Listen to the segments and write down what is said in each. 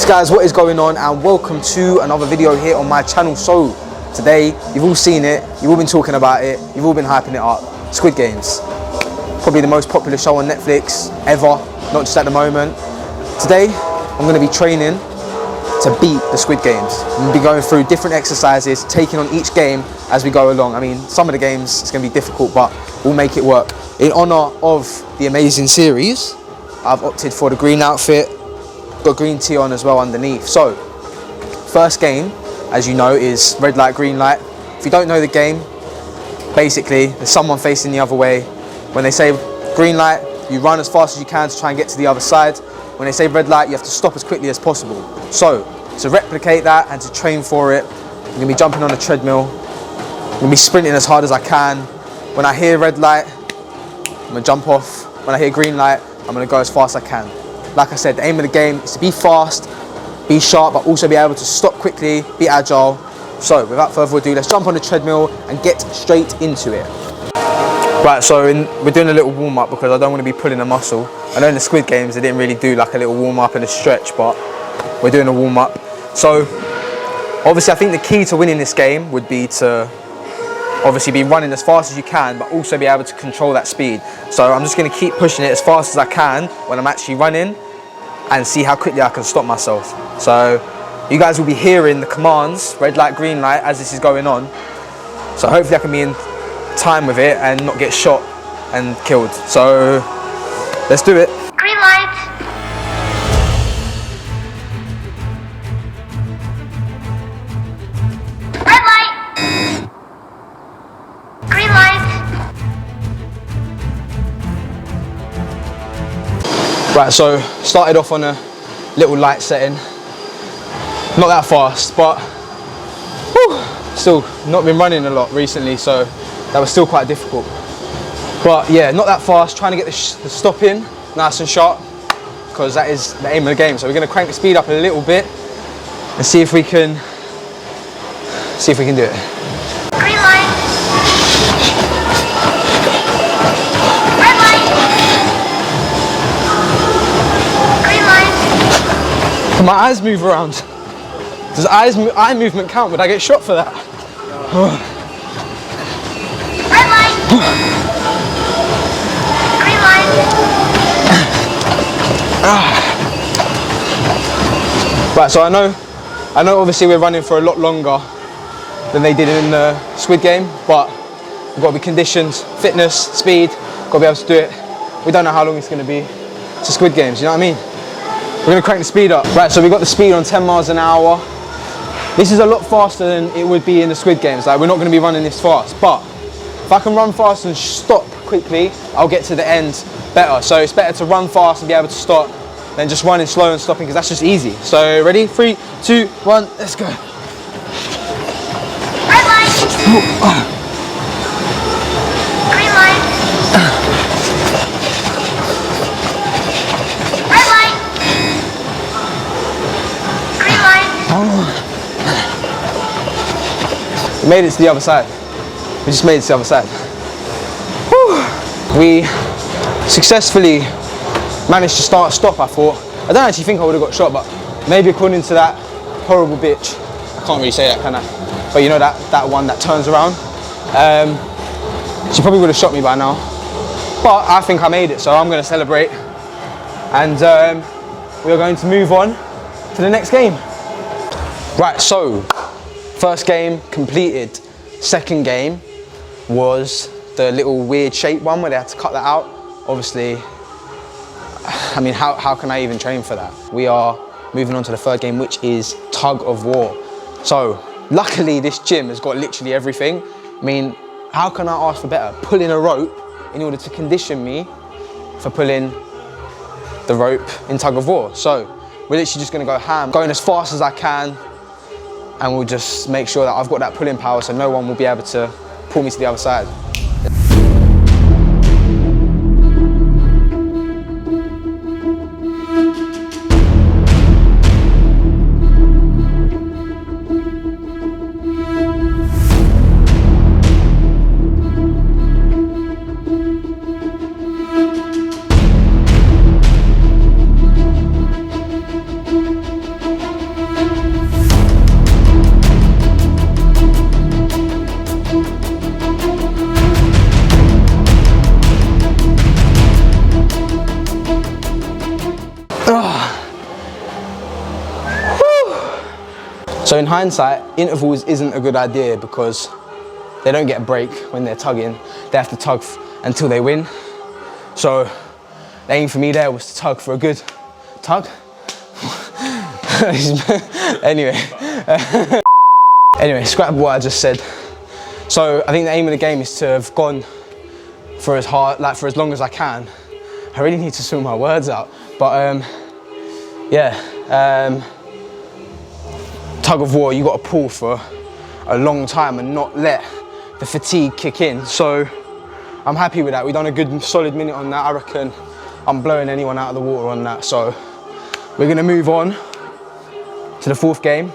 Guys, what is going on, and welcome to another video here on my channel. So today, you've all seen it, you've all been talking about it, you've all been hyping it up. Squid Games, probably the most popular show on Netflix ever, not just at the moment. Today I'm going to be training to beat the Squid Games. I'm going to be going through different exercises, taking on each game as we go along. I mean, some of the games it's going to be difficult, but we'll make it work. In honour of the amazing series, I've opted for the green outfit. Got green tee on as well underneath. So first game, as you know, is red light, green light. If you don't know the game, basically there's someone facing the other way. When they say green light, you run as fast as you can to try and get to the other side. When they say red light, you have to stop as quickly as possible. So to replicate that and to train for it, I'm going to be jumping on a treadmill. I'm going to be sprinting as hard as I can. When I hear red light, I'm going to jump off. When I hear green light, I'm going to go as fast as I can. Like I said, the aim of the game is to be fast, be sharp, but also be able to stop quickly, be agile. So without further ado, let's jump on the treadmill and get straight into it. Right, so we're doing a little warm-up because I don't want to be pulling a muscle. I know in the Squid Games they didn't really do like a little warm-up and a stretch, but we're doing a warm-up. So obviously I think the key to winning this game would be to obviously be running as fast as you can, but also be able to control that speed. So I'm just going to keep pushing it as fast as I can when I'm actually running, and see how quickly I can stop myself. So you guys will be hearing the commands, red light, green light, as this is going on. So hopefully I can be in time with it and not get shot and killed. So let's do it. Green light. Red light. Green light. Right, so started off on a little light setting. Not that fast, but still not been running a lot recently, so that was still quite difficult. But yeah, not that fast, trying to get the stop in nice and sharp, because that is the aim of the game. So we're going to crank the speed up a little bit and see if we can do it. Green light. Red light. Green light. Can my eyes move around? Does eye movement count? Would I get shot for that? Red light. Green light. Right, so I know obviously we're running for a lot longer than they did in the Squid Game, but we've got to be conditioned, fitness, speed, got to be able to do it. We don't know how long it's going to be. It's a Squid Games, you know what I mean? We're going to crank the speed up. Right, so we got the speed on 10 miles an hour. This is a lot faster than it would be in the Squid Games. Like, we're not going to be running this fast, but if I can run fast and stop quickly, I'll get to the end better. So it's better to run fast and be able to stop than just running slow and stopping, because that's just easy. So ready? 3, 2, 1, let's go. Red light. Green light. Red light. Green light. We made it to the other side. We just made it to the other side. Whew. We successfully managed to stop, I thought. I don't actually think I would have got shot, but maybe according to that horrible bitch, I can't really say that, can I? But you know that one that turns around? She probably would have shot me by now. But I think I made it, so I'm going to celebrate. And we are going to move on to the next game. Right, so first game completed. Second game was the little weird shape one where they had to cut that out. Obviously, I mean, how can I even train for that? We are moving on to the third game, which is tug of war. So luckily this gym has got literally everything. I mean, how can I ask for better? Pulling a rope in order to condition me for pulling the rope in tug of war. So we're literally just gonna go ham, going as fast as I can, and we'll just make sure that I've got that pulling power so no one will be able to pull me to the other side. So in hindsight, intervals isn't a good idea because they don't get a break when they're tugging. They have to tug until they win. So the aim for me there was to tug for a good tug. Anyway, scrap what I just said. So I think the aim of the game is to have gone for as hard, like for as long as I can. I really need to sort my words out, but tug of war, you got to pull for a long time and not let the fatigue kick in. So I'm happy with that. We've done a good solid minute on that. I reckon I'm blowing anyone out of the water on that. So we're gonna move on to the fourth game,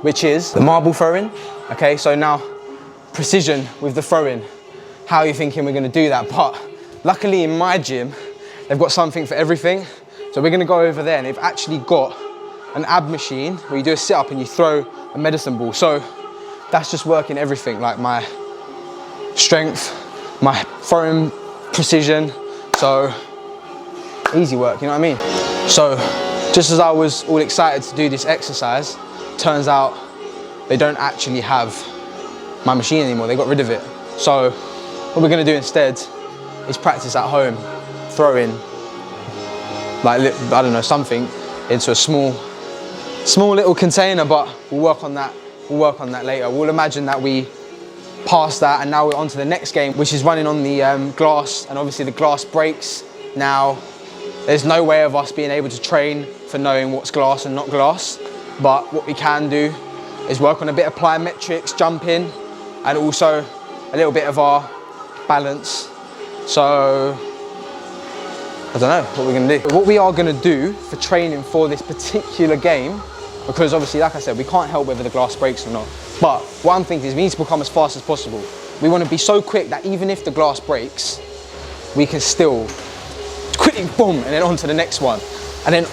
which is the marble throwing. Okay, so now precision with the throwing. How are you thinking we're gonna do that? But luckily in my gym, they've got something for everything. So we're gonna go over there and they've actually got an ab machine where you do a sit up and you throw a medicine ball. So that's just working everything, like my strength, my throwing precision. So easy work, you know what I mean? So just as I was all excited to do this exercise, turns out they don't actually have my machine anymore. They got rid of it. So what we're gonna do instead is practice at home, throwing, like, I don't know, something into a small little container, but we'll work on that later. We'll imagine that we passed that and now we're on to the next game, which is running on the glass, and obviously the glass breaks. Now, there's no way of us being able to train for knowing what's glass and not glass, but what we can do is work on a bit of plyometrics, jumping, and also a little bit of our balance. So, I don't know what we're gonna do. What we are gonna do for training for this particular game, because obviously, like I said, we can't help whether the glass breaks or not, but what I'm thinking is we need to become as fast as possible. We wanna be so quick that even if the glass breaks, we can still quickly, boom, and then on to the next one. And then,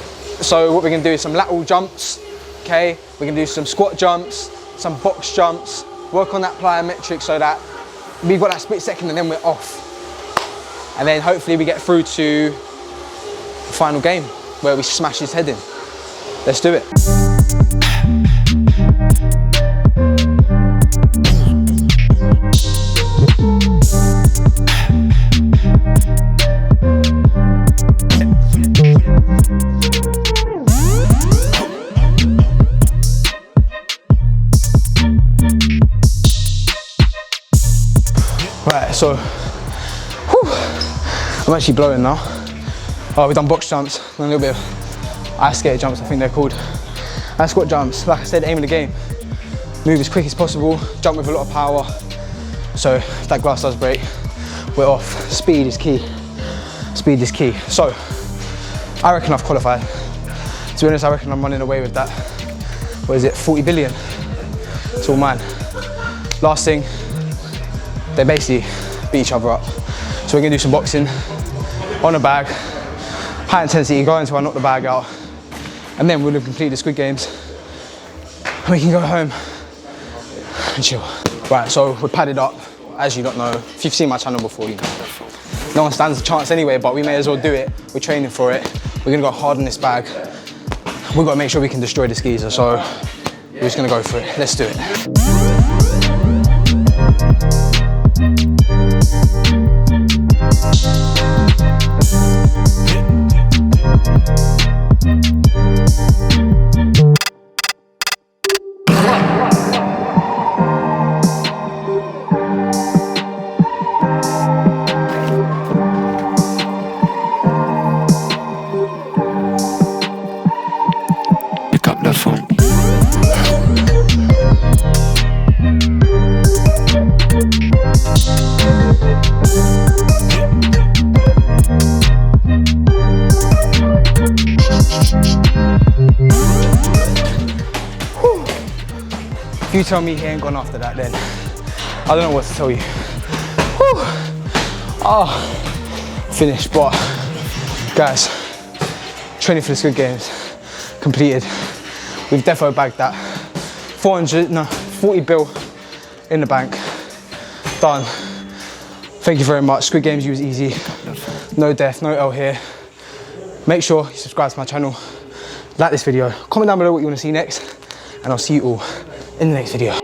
so what we're gonna do is some lateral jumps, okay? We're gonna do some squat jumps, some box jumps, work on that plyometric so that we've got that split second and then we're off. And then hopefully we get through to the final game where we smash his head in. Let's do it. Right, so I'm actually blowing now. Oh, we've done box jumps, and a little bit of ice skate jumps, I think they're called. And squat jumps. Like I said, aim of the game, move as quick as possible, jump with a lot of power. So if that glass does break, we're off. Speed is key. Speed is key. So I reckon I've qualified. To be honest, I reckon I'm running away with that. What is it, 40 billion? It's all mine. Last thing, they basically beat each other up. So we're gonna do some boxing on a bag, high intensity, go until I knock the bag out, and then we'll complete the Squid Games, and we can go home and chill. Right, so we're padded up, as you don't know. If you've seen my channel before, you know. No one stands a chance anyway, but we may as well do it. We're training for it. We're gonna go hard on this bag. We've got to make sure we can destroy the skeezer, so we're just gonna go for it. Let's do it. If you tell me he ain't gone after that, then I don't know what to tell you. Whew. Oh, finished, but guys, training for the Squid Games completed. We've defo bagged that. 40 bill in the bank, done. Thank you very much. Squid Games, you was easy. No death, no L here. Make sure you subscribe to my channel, like this video, comment down below what you want to see next, and I'll see you all in the next video.